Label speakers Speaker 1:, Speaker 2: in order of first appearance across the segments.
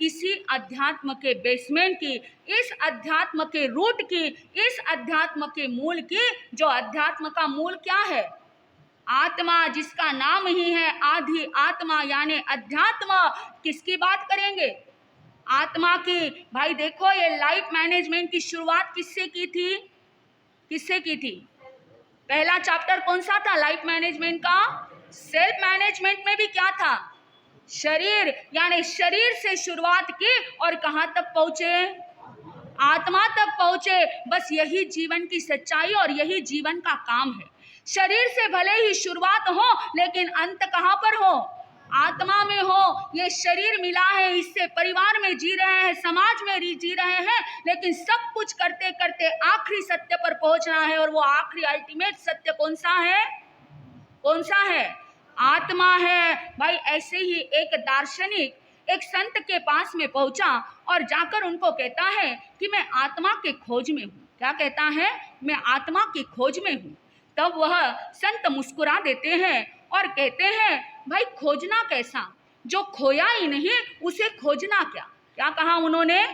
Speaker 1: इसी अध्यात्म के बेसमेंट की, इस अध्यात्म के रूट की, इस अध्यात्म के मूल की। जो अध्यात्म का मूल क्या है? आत्मा, जिसका नाम ही है आदि आत्मा यानी अध्यात्म। किसकी बात करेंगे? आत्मा की। भाई देखो, ये लाइफ मैनेजमेंट की शुरुआत किससे की थी? किससे की थी? पहला चैप्टर कौन सा था लाइफ मैनेजमेंट का? सेल्फ मैनेजमेंट में भी क्या था? शरीर, यानी शरीर से शुरुआत की और कहां तक पहुंचे? आत्मा तक पहुंचे। बस यही जीवन की सच्चाई और यही जीवन का काम है। शरीर से भले ही शुरुआत हो, लेकिन अंत कहां पर हो? आत्मा में हो। ये शरीर मिला है, इससे परिवार में जी रहे हैं, समाज में जी रहे हैं, लेकिन सब कुछ करते करते आखिरी सत्य पर पहुंचना है। और वो आखिरी अल्टीमेट सत्य कौन सा है? कौन सा है? आत्मा है। भाई ऐसे ही एक दार्शनिक एक संत के पास में पहुंचा और जाकर उनको कहता है कि मैं आत्मा के खोज में हूँ। क्या कहता है? मैं आत्मा की खोज में हूँ। तब वह संत मुस्कुरा देते हैं और कहते हैं, भाई खोजना कैसा? जो खोया ही नहीं उसे खोजना क्या? क्या कहा उन्होंने?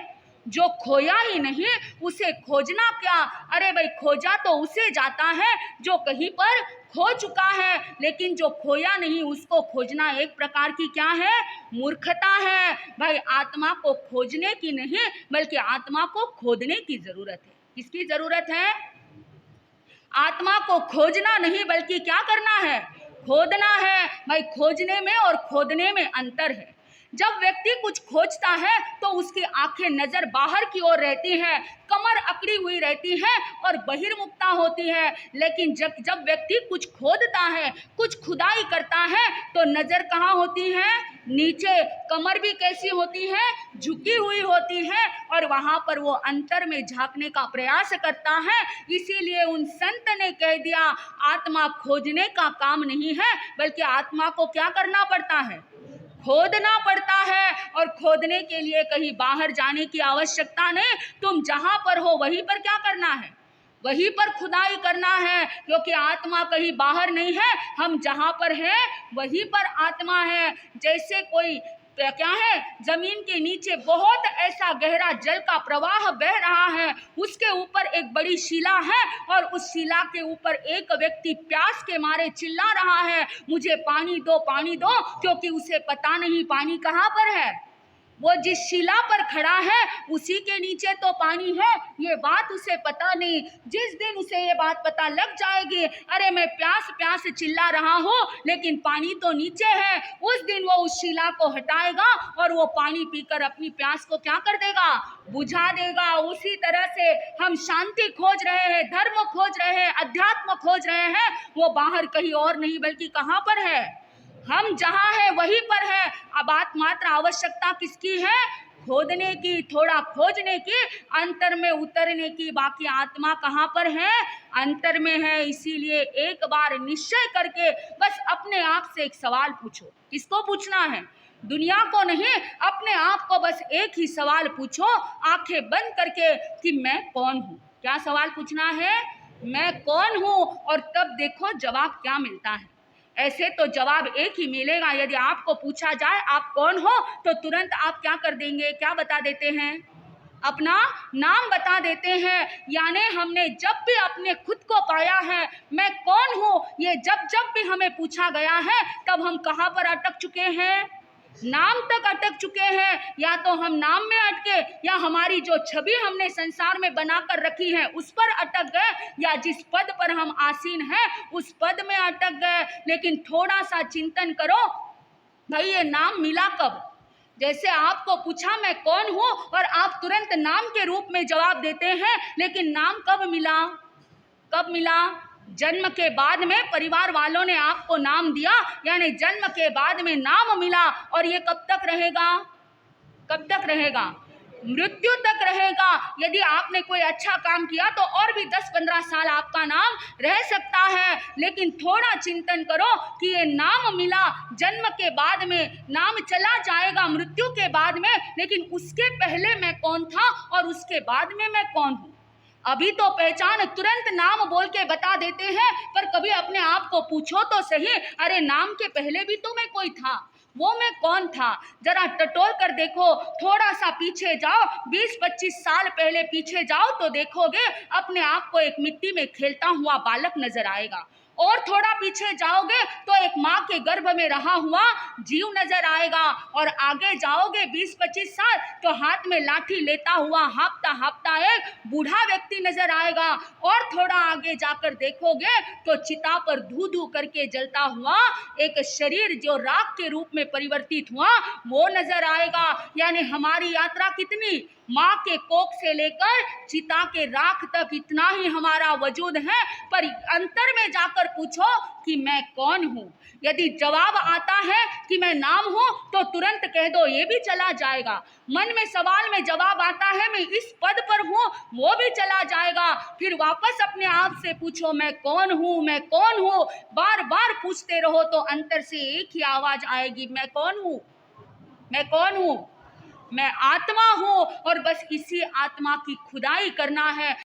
Speaker 1: जो खोया ही नहीं उसे खोजना क्या? अरे भाई, खोजा तो उसे जाता है जो कहीं पर खो चुका है, लेकिन जो खोया नहीं उसको खोजना एक प्रकार की क्या है? मूर्खता है। भाई आत्मा को खोजने की नहीं, बल्कि आत्मा को खोदने की जरूरत है। किसकी जरूरत है? आत्मा को खोजना नहीं, बल्कि क्या करना है? खोदना है। भाई खोजने में और खोदने में अंतर है। जब व्यक्ति कुछ खोजता है तो उसकी आंखें नजर बाहर की ओर रहती हैं, कमर अकड़ी हुई रहती है और बहिर्मुखता होती है। लेकिन जब व्यक्ति कुछ खोदता है, कुछ खुदाई करता है, तो नजर कहाँ होती है? नीचे। कमर भी कैसी होती है? झुकी हुई होती है, और वहां पर वो अंतर में झांकने का प्रयास करता है। इसीलिए उन संत ने कह दिया, आत्मा खोजने का काम नहीं है, बल्कि आत्मा को क्या करना पड़ता है? खोदना पड़ता है। और खोदने के लिए कहीं बाहर जाने की आवश्यकता नहीं। तुम जहां पर हो वहीं पर क्या करना है? वहीं पर खुदाई करना है, क्योंकि आत्मा कहीं बाहर नहीं है। हम जहां पर हैं वहीं पर आत्मा है। जैसे कोई क्या है, जमीन के नीचे बहुत ऐसा गहरा जल का प्रवाह बह रहा है, उसके ऊपर एक बड़ी शिला है, और उस शिला के ऊपर एक व्यक्ति प्यास के मारे चिल्ला रहा है, मुझे पानी दो, पानी दो, क्योंकि उसे पता नहीं पानी कहाँ पर है। वो जिस शिला पर खड़ा है उसी के नीचे तो पानी है, ये बात उसे पता नहीं। जिस दिन उसे ये बात पता लग जाएगी, अरे मैं प्यास प्यास चिल्ला रहा हूँ लेकिन पानी तो नीचे है, उस दिन वो उस शिला को हटाएगा और वो पानी पीकर अपनी प्यास को क्या कर देगा? बुझा देगा। उसी तरह से हम शांति खोज रहे हैं, धर्म खोज रहे हैं, अध्यात्म खोज रहे हैं, वो बाहर कहीं और नहीं बल्कि कहाँ पर है? हम जहां है वहीं पर है। अब बात मात्र आवश्यकता किसकी है? खोदने की, थोड़ा खोजने की, अंतर में उतरने की। बाकी आत्मा कहाँ पर है? अंतर में है। इसीलिए एक बार निश्चय करके बस अपने आप से एक सवाल पूछो। किसको पूछना है? दुनिया को नहीं, अपने आप को बस एक ही सवाल पूछो, आंखें बंद करके, कि मैं कौन हूँ। क्या सवाल पूछना है? मैं कौन हूँ। और तब देखो जवाब क्या मिलता है। ऐसे तो जवाब एक ही मिलेगा। यदि आपको पूछा जाए आप कौन हो, तो तुरंत आप क्या कर देंगे? क्या बता देते हैं? अपना नाम बता देते हैं। यानी हमने जब भी अपने खुद को पाया है, मैं कौन हूँ, ये जब भी हमें पूछा गया है, तब हम कहाँ पर अटक चुके हैं? नाम तक अटक चुके हैं। या तो हम नाम में अटके, या हमारी जो छवि हमने संसार में बनाकर रखी है उस पर अटक गए, या जिस पद पर हम आसीन हैं उस पद में अटक गए। लेकिन थोड़ा सा चिंतन करो, भाई ये नाम मिला कब? जैसे आपको पूछा मैं कौन हूं, और आप तुरंत नाम के रूप में जवाब देते हैं, लेकिन नाम कब मिला? कब मिला? जन्म के बाद में परिवार वालों ने आपको नाम दिया, यानी जन्म के बाद में नाम मिला। और ये कब तक रहेगा? कब तक रहेगा? मृत्यु तक रहेगा। यदि आपने कोई अच्छा काम किया तो और भी 10-15 साल आपका नाम रह सकता है। लेकिन थोड़ा चिंतन करो कि ये नाम मिला, जन्म के बाद में नाम चला जाएगा, मृत्यु के बाद में, लेकिन उसके पहले मैं कौन था और उसके बाद में मैं कौन हूँ? अभी तो पहचान तुरंत नाम बोल के बता देते हैं, पर कभी अपने आप को पूछो तो सही, अरे नाम के पहले भी तो मैं कोई था, वो मैं कौन था? जरा टटोल कर देखो, थोड़ा सा पीछे जाओ, 20-25 साल पहले पीछे जाओ तो देखोगे अपने आप को एक मिट्टी में खेलता हुआ बालक नजर आएगा। और थोड़ा पीछे जाओगे तो एक माँ के गर्भ में रहा हुआ जीव नजर आएगा। और आगे जाओगे 20-25 साल तो हाथ में लाठी लेता हुआ हाँफता हाँफता एक बूढ़ा व्यक्ति नजर आएगा। और थोड़ा आगे जाकर देखोगे तो चिता पर धू धू करके जलता हुआ एक शरीर जो राख के रूप में परिवर्तित हुआ वो नजर आएगा। यानी हमारी यात्रा कितनी, माँ के कोख से लेकर चिता के राख तक इतना ही हमारा वजूद है। पर अंतर में जाकर पूछो कि मैं कौन हूँ। यदि जवाब आता है कि मैं नाम हूँ तो तुरंत कह दो, ये भी चला जाएगा। मन में सवाल में जवाब आता है मैं इस पद पर हूँ, वो भी चला जाएगा। फिर वापस अपने आप से पूछो मैं कौन हूँ, मैं कौन हूँ। बार बार पूछते रहो तो अंतर से एक ही आवाज आएगी, मैं कौन हूँ, मैं कौन हूँ, मैं आत्मा हूँ। और बस इसी आत्मा की खुदाई करना है।